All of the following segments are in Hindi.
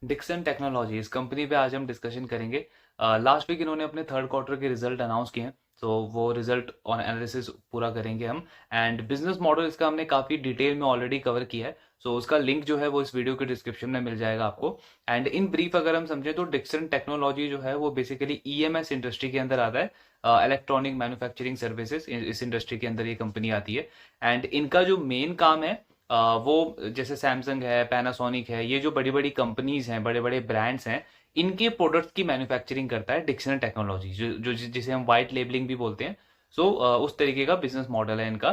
डिक्सन टेक्नोलॉजी इस कंपनी पे आज हम डिस्कशन करेंगे। लास्ट वीक इन्होंने अपने थर्ड क्वार्टर के रिजल्ट अनाउंस किए हैं, तो वो रिजल्ट और एनालिसिस पूरा करेंगे हम। एंड बिजनेस मॉडल इसका हमने काफ़ी डिटेल में ऑलरेडी कवर किया है, सो उसका लिंक जो है वो इस वीडियो के डिस्क्रिप्शन में मिल जाएगा आपको। एंड इन ब्रीफ अगर हम समझें तो डिक्सन टेक्नोलॉजी जो है वो बेसिकली ईएमएस इंडस्ट्री के अंदर आता है, इलेक्ट्रॉनिक मैन्युफैक्चरिंग सर्विसेज, इस इंडस्ट्री के अंदर ये कंपनी आती है। एंड इनका जो मेन काम है वो जैसे सैमसंग है, पैनासोनिक है, ये जो बड़ी बड़ी कंपनीज हैं, बड़े बड़े ब्रांड्स हैं, इनके प्रोडक्ट्स की मैन्युफैक्चरिंग करता है डिक्सन टेक्नोलॉजी, जिसे हम वाइट लेबलिंग भी बोलते हैं। सो उस तरीके का बिजनेस मॉडल है इनका।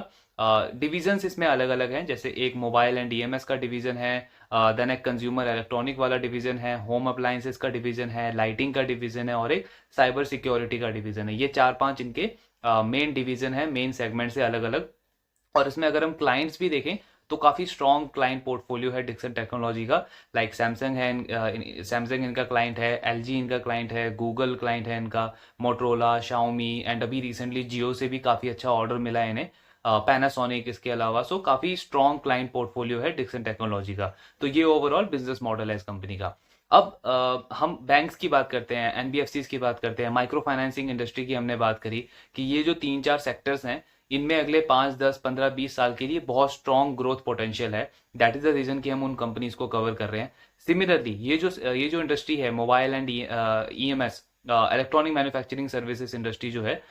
डिविजन्स इसमें अलग अलग हैं, जैसे एक मोबाइल एंड ईएमएस का डिवीजन है, देन एक कंज्यूमर इलेक्ट्रॉनिक वाला डिवीजन है, होम अप्लायंसेस का डिवीजन है, लाइटिंग का डिवीजन है और एक साइबर सिक्योरिटी का डिवीजन है। ये चार पांच इनके मेन डिवीजन है, मेन सेगमेंट से अलग अलग। और इसमें अगर हम क्लाइंट्स भी देखें तो काफी स्ट्रॉन्ग क्लाइंट पोर्टफोलियो है डिक्सन टेक्नोलॉजी का। लाइक सैमसंग है, सैमसंग इनका क्लाइंट है, एलजी इनका क्लाइंट है, गूगल क्लाइंट है इनका, मोटरोला, शाओमी, एंड अभी रिसेंटली जियो से भी काफी अच्छा ऑर्डर मिला है इन्हें, पैनासोनिक इसके अलावा। सो काफी स्ट्रॉन्ग क्लाइंट पोर्टफोलियो है डिक्सन टेक्नोलॉजी का। तो ये ओवरऑल बिजनेस मॉडल है इस कंपनी का। अब हम बैंक्स की बात करते हैं, एनबीएफसीज की बात करते हैं, माइक्रो फाइनेंसिंग इंडस्ट्री की हमने बात करी कि ये जो तीन चार सेक्टर्स हैं, इनमें अगले 5, 10, 15, 20 साल के लिए बहुत स्ट्रॉन्ग ग्रोथ पोटेंशियल है। दैट इज द रीजन कि हम उन कंपनीज को कवर कर रहे हैं। सिमिलरली ये जो इंडस्ट्री है, mobile and EMS, electronic manufacturing services industry जो है,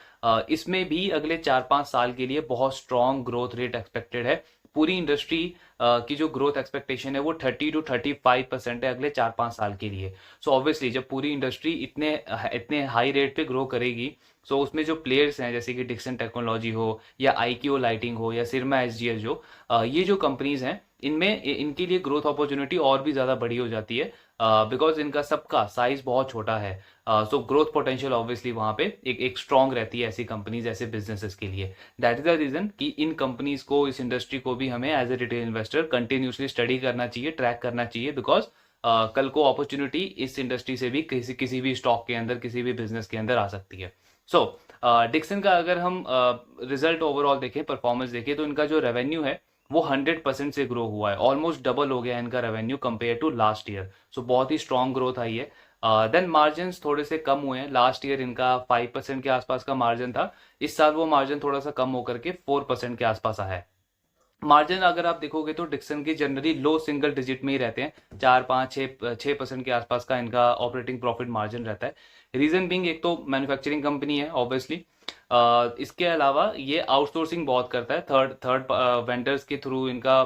इसमें भी अगले 4, 5 साल के लिए बहुत स्ट्रॉन्ग ग्रोथ रेट एक्सपेक्टेड है। पूरी इंडस्ट्री की जो ग्रोथ एक्सपेक्टेशन है वो 30 to 35% है अगले 4, 5 साल के लिए। सो ऑब्वियसली जब पूरी इंडस्ट्री इतने इतने हाई रेट पे ग्रो करेगी, सो उसमें जो प्लेयर्स हैं जैसे कि डिक्सन टेक्नोलॉजी हो या आईक्यू लाइटिंग हो या सिरमा एसजीएस, जो ये जो कंपनीज हैं, इनमें इनके लिए ग्रोथ अपॉर्चुनिटी और भी ज़्यादा बड़ी हो जाती है, बिकॉज इनका सबका साइज बहुत छोटा है। सो ग्रोथ पोटेंशियल ऑब्वियसली वहाँ पे एक स्ट्रांग रहती है ऐसी कंपनीज, ऐसे बिजनेसेस के लिए। दैट इज द रीजन कि इन कंपनीज को, इस इंडस्ट्री को भी हमें as a retail investor continuously study करना चाहिए, ट्रैक करना चाहिए, बिकॉज कल को अपॉर्चुनिटी इस इंडस्ट्री से भी किसी भी स्टॉक के अंदर, किसी भी बिजनेस के अंदर आ सकती है। सो डिक्सन का अगर हम रिजल्ट ओवरऑल देखें, परफॉर्मेंस देखें, तो इनका जो रेवेन्यू है वो 100% से ग्रो हुआ है, ऑलमोस्ट डबल हो गया है इनका revenue compare to last year. So बहुत ही स्ट्रांग ग्रोथ आई है। देन मार्जिन थोड़े से कम हुए हैं। लास्ट ईयर इनका 5% के आसपास का मार्जिन था, इस साल वो मार्जिन थोड़ा सा कम होकर के 4% के आसपास आया है। मार्जिन अगर आप देखोगे तो डिक्सन की जनरली लो सिंगल डिजिट में ही रहते हैं, 4, 5, 6% के आसपास का इनका ऑपरेटिंग प्रॉफिट मार्जिन रहता है। रीजन बिंग, एक तो मैन्युफैक्चरिंग कंपनी है ऑब्वियसली, इसके अलावा ये आउटसोर्सिंग बहुत करता है, थर्ड थर्ड वेंडर्स के थ्रू इनका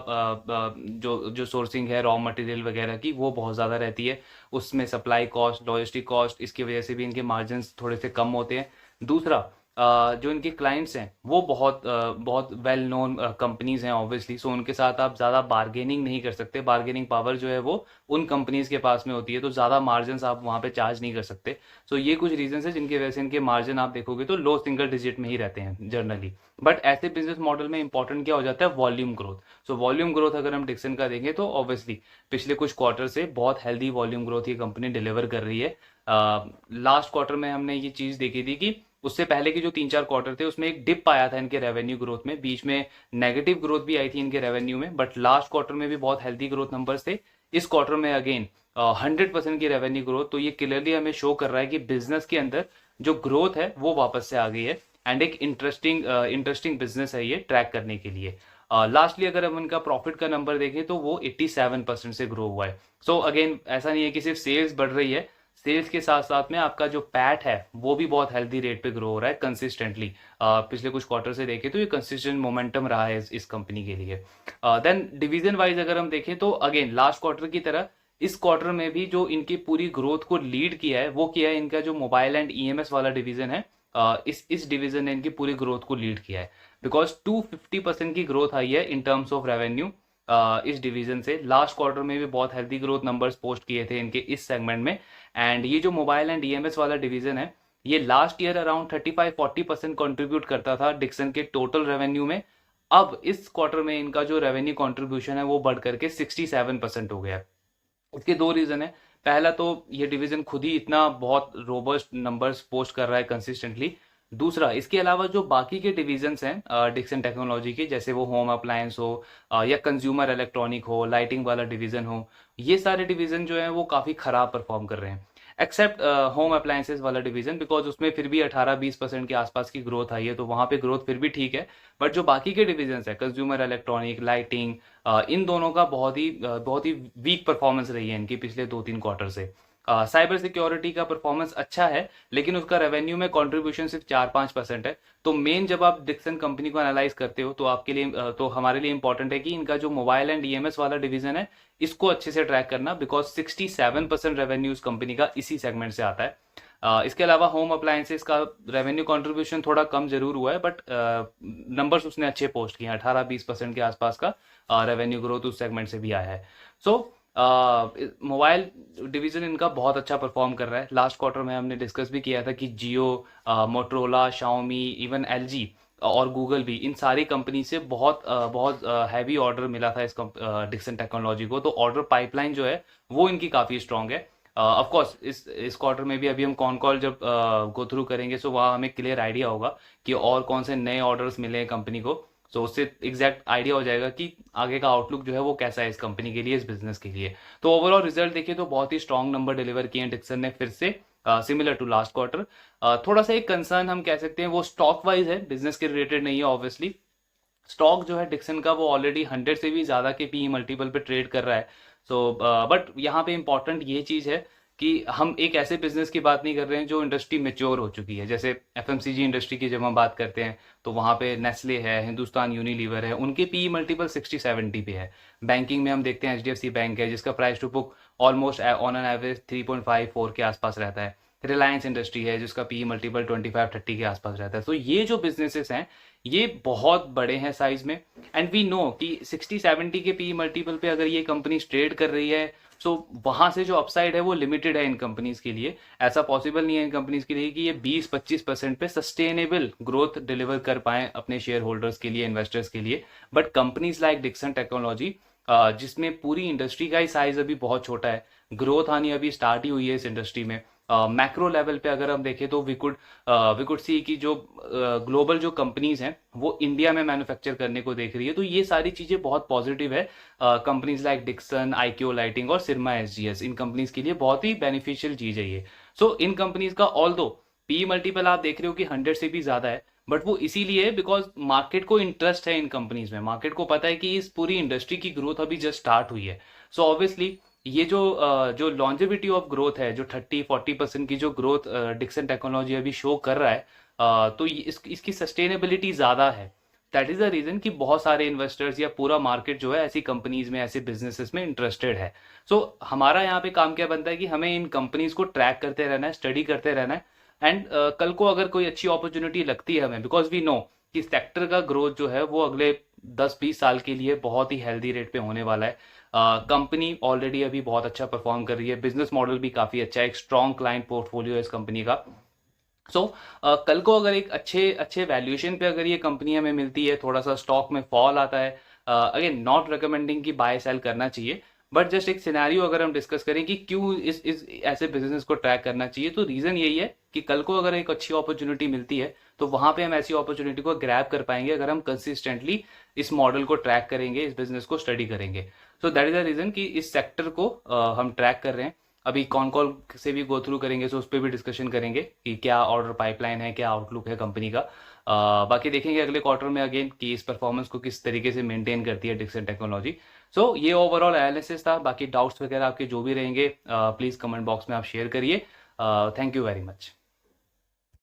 जो जो सोर्सिंग है रॉ मटेरियल वगैरह की, वो बहुत ज़्यादा रहती है। उसमें सप्लाई कॉस्ट, लॉजिस्टिक कॉस्ट, इसकी वजह से भी इनके मार्जिन थोड़े से कम होते हैं। दूसरा, जो इनके क्लाइंट्स हैं वो बहुत वेल नोन कंपनीज हैं ऑब्वियसली, सो उनके साथ आप ज़्यादा बार्गेनिंग नहीं कर सकते। बार्गेनिंग पावर जो है वो उन कंपनीज के पास में होती है, तो ज़्यादा मार्जिन आप वहाँ पे चार्ज नहीं कर सकते। सो ये कुछ रीजन है जिनकी वजह से इनके मार्जिन आप देखोगे तो लो सिंगल डिजिट में ही रहते हैं जनरली। बट ऐसे बिजनेस मॉडल में इंपॉर्टेंट क्या हो जाता है? Volume growth. So volume growth अगर हम डिक्सन का देखें तो ऑब्वियसली पिछले कुछ क्वार्टर से बहुत हेल्दी वॉल्यूम ग्रोथ ये कंपनी डिलीवर कर रही है। लास्ट क्वार्टर में हमने ये चीज़ देखी थी कि उससे पहले के जो 3, 4 क्वार्टर थे उसमें एक डिप आया था इनके रेवेन्यू ग्रोथ में, बीच में नेगेटिव ग्रोथ भी आई थी इनके रेवेन्यू में, बट लास्ट क्वार्टर में भी बहुत हेल्दी ग्रोथ नंबर्स थे। इस क्वार्टर में अगेन 100% की रेवेन्यू ग्रोथ, तो ये क्लियरली हमें शो कर रहा है कि बिजनेस के अंदर जो ग्रोथ है वो वापस से आ गई है। एंड एक इंटरेस्टिंग बिजनेस है ये ट्रैक करने के लिए। लास्टली अगर हम इनका प्रॉफिट का नंबर देखें तो वो 87% से ग्रो हुआ है। सो अगेन ऐसा नहीं है कि सिर्फ सेल्स बढ़ रही है, सेल्स के साथ साथ में आपका जो पैट है वो भी बहुत हेल्दी रेट पे ग्रो हो रहा है कंसिस्टेंटली। पिछले कुछ क्वार्टर से देखें तो ये कंसिस्टेंट मोमेंटम रहा है इस कंपनी के लिए। देन डिवीजन वाइज अगर हम देखें तो अगेन लास्ट क्वार्टर की तरह इस क्वार्टर में भी जो इनकी पूरी ग्रोथ को लीड किया है वो किया है इनका जो मोबाइल एंड ईएमएस वाला डिवीजन है। इस डिवीजन ने इनकी पूरी ग्रोथ को लीड किया है, बिकॉज 250% की ग्रोथ आई है इन टर्म्स ऑफ रेवेन्यू इस डिवीजन से। लास्ट क्वार्टर में भी बहुत हेल्दी ग्रोथ नंबर्स पोस्ट किए थे इनके इस सेगमेंट में। एंड ये जो मोबाइल एंड ईएमएस वाला डिवीजन है, ये लास्ट ईयर अराउंड 35-40% कंट्रीब्यूट करता था डिक्सन के टोटल रेवेन्यू में। अब इस क्वार्टर में इनका जो रेवेन्यू कंट्रीब्यूशन है वो बढ़ करके 67% हो गया है। इसके दो रीजन है। पहला तो ये डिवीजन खुद ही इतना बहुत रोबस्ट नंबर्स पोस्ट कर रहा है कंसिस्टेंटली। दूसरा, इसके अलावा जो बाकी के डिविजन्स हैं डिक्सन टेक्नोलॉजी के, जैसे वो होम अप्लायंस हो या कंज्यूमर इलेक्ट्रॉनिक हो, लाइटिंग वाला डिवीजन हो, ये सारे डिवीजन जो हैं वो काफ़ी ख़राब परफॉर्म कर रहे हैं, एक्सेप्ट होम अप्लायंसेस वाला डिवीजन, बिकॉज उसमें फिर भी 18-20% के आसपास की ग्रोथ आई है, तो वहाँ पे ग्रोथ फिर भी ठीक है। बट जो बाकी के डिविजन्स है, कंज्यूमर इलेक्ट्रॉनिक, लाइटिंग, इन दोनों का बहुत ही वीक परफॉर्मेंस रही है इनकी पिछले 2-3 क्वार्टर से। साइबर सिक्योरिटी का परफॉर्मेंस अच्छा है, लेकिन उसका रेवेन्यू में कंट्रीब्यूशन सिर्फ 4-5% है। तो मेन जब आप डिक्सन कंपनी को एनालाइज करते हो तो आपके लिए तो हमारे लिए इंपॉर्टेंट है कि इनका जो मोबाइल एंड ईएमएस वाला डिवीजन है, इसको अच्छे से ट्रैक करना, बिकॉज 67% रेवेन्यू इस कंपनी का इसी सेगमेंट से आता है। इसके अलावा होम अप्लायंसेस का रेवेन्यू कंट्रीब्यूशन थोड़ा कम जरूर हुआ है, बट नंबर्स उसने अच्छे पोस्ट किए हैं, 18-20% के आसपास का रेवेन्यू ग्रोथ उस सेगमेंट से भी आया है। सो मोबाइल डिवीजन इनका बहुत अच्छा परफॉर्म कर रहा है। लास्ट क्वार्टर में हमने डिस्कस भी किया था कि जियो, मोटरोला, शाओमी, इवन एलजी और गूगल भी, इन सारी कंपनी से बहुत हैवी ऑर्डर मिला था इस डिक्सन टेक्नोलॉजी को। तो ऑर्डर पाइपलाइन जो है वो इनकी काफ़ी स्ट्रांग है। ऑफ कोर्स इस क्वार्टर में भी अभी हम कॉन कॉल जब गो थ्रू करेंगे, सो वहाँ हमें क्लियर आइडिया होगा कि और कौन से नए ऑर्डर्स मिले हैं कंपनी को। सो उससे एग्जैक्ट आइडिया हो जाएगा कि आगे का आउटलुक जो है वो कैसा है इस कंपनी के लिए, इस बिजनेस के लिए। तो ओवरऑल रिजल्ट देखिए तो बहुत ही स्ट्रांग नंबर डिलीवर किए हैं डिक्सन ने फिर से, सिमिलर टू लास्ट क्वार्टर। थोड़ा सा एक कंसर्न हम कह सकते हैं वो स्टॉक वाइज है, बिजनेस के रिलेटेड नहीं है ऑब्वियसली। स्टॉक जो है डिक्सन का वो ऑलरेडी 100 से भी ज़्यादा के पी मल्टीपल पे ट्रेड कर रहा है। सो बट यहाँ पे इंपॉर्टेंट ये चीज़ है कि हम एक ऐसे बिजनेस की बात नहीं कर रहे हैं जो इंडस्ट्री मेच्योर हो चुकी है। जैसे एफएमसीजी इंडस्ट्री की जब हम बात करते हैं तो वहाँ पे नेस्ले है, हिंदुस्तान यूनिलीवर है, उनके पी मल्टीपल 60-70 पे है। बैंकिंग में हम देखते हैं एचडीएफसी बैंक है जिसका price to book almost on an average 3.54 के आसपास रहता है। रिलायंस इंडस्ट्री है जिसका पी मल्टीपल 25-30 के आसपास रहता है। तो ये जो बिजनेसेस हैं ये बहुत बड़े हैं साइज में, एंड वी नो कि 60-70 के पी मल्टीपल पे अगर ये कंपनी ट्रेड कर रही है, सो वहां से जो अपसाइड है वो लिमिटेड है इन कंपनीज के लिए। ऐसा पॉसिबल नहीं है इन कंपनीज के लिए कि ये 20-25% पे सस्टेनेबल ग्रोथ डिलीवर कर पाए अपने शेयर होल्डर्स के लिए, इन्वेस्टर्स के लिए। But companies like Dixon technology, जिसमें पूरी इंडस्ट्री का ही साइज अभी बहुत छोटा है, ग्रोथ आनी अभी स्टार्ट ही हुई है इस इंडस्ट्री में। मैक्रो लेवल पे अगर हम देखें तो वी कुड सी कि जो ग्लोबल जो कंपनीज हैं वो इंडिया में मैन्युफैक्चर करने को देख रही है। तो ये सारी चीज़ें बहुत पॉजिटिव है companies like Dixon, IQ lighting और सिरमा एसजीएस, इन कंपनीज के लिए बहुत ही बेनिफिशियल चीज़ है ये। सो इन कंपनीज का ऑल दो पी मल्टीपल आप देख रहे हो कि 100 से भी ज़्यादा है, बट वो इसीलिए है बिकॉज मार्केट को इंटरेस्ट है इन कंपनीज में। मार्केट को पता है कि इस पूरी इंडस्ट्री की ग्रोथ अभी जस्ट स्टार्ट हुई है। सो ऑब्वियसली ये जो लॉन्जेविटी ऑफ ग्रोथ है, जो 30-40% की जो ग्रोथ डिक्सन टेक्नोलॉजी अभी शो कर रहा है, तो इसकी सस्टेनेबिलिटी ज़्यादा है। दैट इज़ द रीज़न कि बहुत सारे इन्वेस्टर्स या पूरा मार्केट जो है ऐसी कंपनीज में, ऐसे बिजनेसेस में इंटरेस्टेड है। सो हमारा यहाँ पे काम क्या बनता है कि हमें इन कंपनीज को ट्रैक करते रहना है, स्टडी करते रहना है, एंड कल को अगर कोई अच्छी अपॉर्चुनिटी लगती है हमें, बिकॉज वी नो कि सेक्टर का ग्रोथ जो है वो अगले 10-20 साल के लिए बहुत ही हेल्दी रेट पे होने वाला है। कंपनी ऑलरेडी अभी बहुत अच्छा परफॉर्म कर रही है, बिजनेस मॉडल भी काफ़ी अच्छा है, एक स्ट्रॉन्ग क्लाइंट पोर्टफोलियो है इस कंपनी का। सो कल को अगर एक अच्छे अच्छे वैल्यूएशन पे अगर ये कंपनी हमें मिलती है, थोड़ा सा स्टॉक में फॉल आता है, अगेन नॉट रिकमेंडिंग कि बाय सेल करना चाहिए, बट जस्ट एक सिनेरियो अगर हम डिस्कस करें कि क्यों इस ऐसे बिजनेस को ट्रैक करना चाहिए, तो रीज़न यही है कि कल को अगर एक अच्छी अपॉर्चुनिटी मिलती है तो वहां पे हम ऐसी अपॉर्चुनिटी को ग्रैब कर पाएंगे अगर हम कंसिस्टेंटली इस मॉडल को ट्रैक करेंगे, इस बिजनेस को स्टडी करेंगे। So that is the reason कि इस सेक्टर को हम ट्रैक कर रहे हैं। अभी कॉन कॉल से भी गो थ्रू करेंगे, सो उस पर भी डिस्कशन करेंगे कि क्या ऑर्डर पाइपलाइन है, क्या आउटलुक है कंपनी का। बाकी देखेंगे अगले क्वार्टर में अगेन कि इस परफॉर्मेंस को किस तरीके से मेंटेन करती है डिक्सन टेक्नोलॉजी। सो ये ओवरऑल एनालिसिस था। बाकी डाउट्स वगैरह आपके जो भी रहेंगे प्लीज़ कमेंट बॉक्स में आप शेयर करिए। Thank you very much.